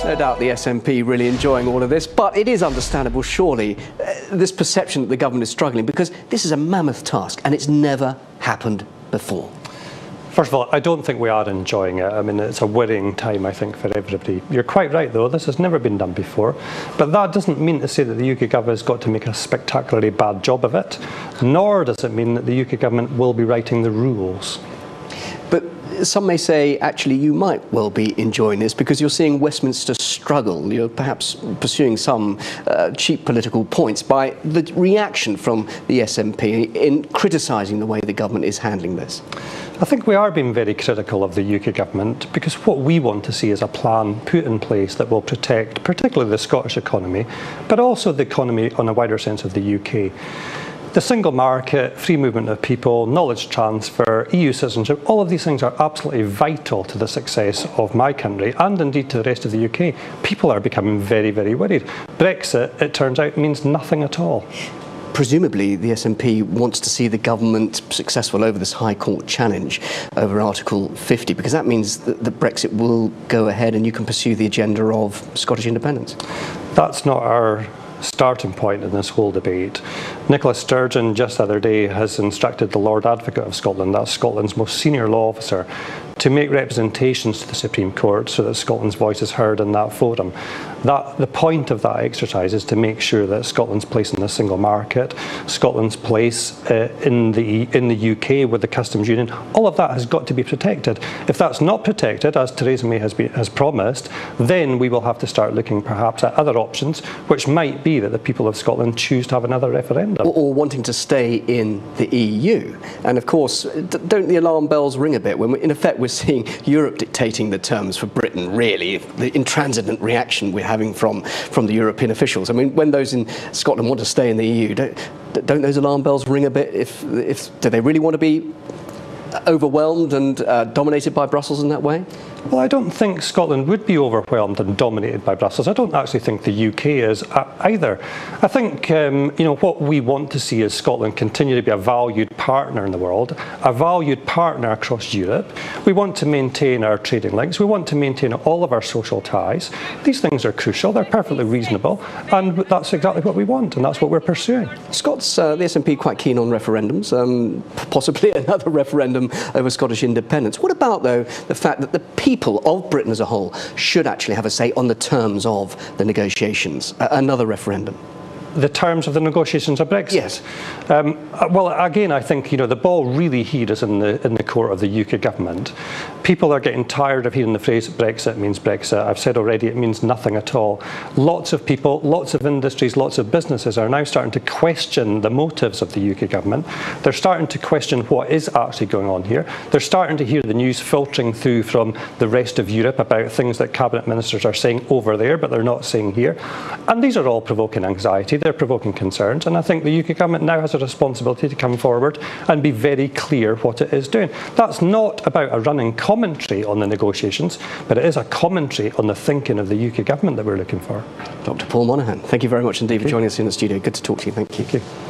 No doubt the SNP really enjoying all of this, but it is understandable, surely, this perception that the government is struggling, because this is a mammoth task and it's never happened before. First of all, I don't think we are enjoying it. I mean, it's a worrying time, I think, for everybody. You're quite right, though. This has never been done before. But that doesn't mean to say that the UK government has got to make a spectacularly bad job of it, nor does it mean that the UK government will be writing the rules. But some may say, actually, you might well be enjoying this because you're seeing Westminster struggle. You're perhaps pursuing some cheap political points by the reaction from the SNP in criticising the way the government is handling this. I think we are being very critical of the UK government because what we want to see is a plan put in place that will protect particularly the Scottish economy, but also the economy on a wider sense of the UK. The single market, free movement of people, knowledge transfer, EU citizenship, all of these things are absolutely vital to the success of my country and indeed to the rest of the UK. People are becoming very, very worried. Brexit, it turns out, means nothing at all. Presumably the SNP wants to see the government successful over this High Court challenge over Article 50, because that means that Brexit will go ahead and you can pursue the agenda of Scottish independence. That's not our starting point in this whole debate. Nicola Sturgeon just the other day has instructed the Lord Advocate of Scotland, that's Scotland's most senior law officer, to make representations to the Supreme Court so that Scotland's voice is heard in that forum. The point of that exercise is to make sure that Scotland's place in the single market, Scotland's place in the UK with the customs union, all of that has got to be protected. If that's not protected, as Theresa May has promised, then we will have to start looking perhaps at other options, which might be that the people of Scotland choose to have another referendum. Or wanting to stay in the EU. And of course, don't the alarm bells ring a bit when in effect we're seeing Europe dictating the terms for Britain, really, the intransigent reaction we're having from the European officials. I mean, when those in Scotland want to stay in the EU, don't those alarm bells ring a bit? Do they really want to be overwhelmed and dominated by Brussels in that way? Well, I don't think Scotland would be overwhelmed and dominated by Brussels. I don't actually think the UK is either. I think what we want to see is Scotland continue to be a valued partner in the world, a valued partner across Europe. We want to maintain our trading links. We want to maintain all of our social ties. These things are crucial. They're perfectly reasonable, and that's exactly what we want, and that's what we're pursuing. Scots, the SNP, quite keen on referendums, possibly another referendum over Scottish independence. What about, though, the fact that the people of Britain as a whole should actually have a say on the terms of the negotiations, another referendum? The terms of the negotiations of Brexit? Yes. Well, again, I think the ball really here is in the court of the UK government. People are getting tired of hearing the phrase Brexit means Brexit. I've said already it means nothing at all. Lots of people, lots of industries, lots of businesses are now starting to question the motives of the UK government. They're starting to question what is actually going on here. They're starting to hear the news filtering through from the rest of Europe about things that cabinet ministers are saying over there, but they're not saying here. And these are all provoking anxiety. They're provoking concerns, and I think the UK government now has a responsibility to come forward and be very clear what it is doing. That's not about a running commentary on the negotiations, but it is a commentary on the thinking of the UK government that we're looking for. Dr. Paul Monaghan, thank you very much indeed for joining us in the studio. Good to talk to you. Thank you. Thank you.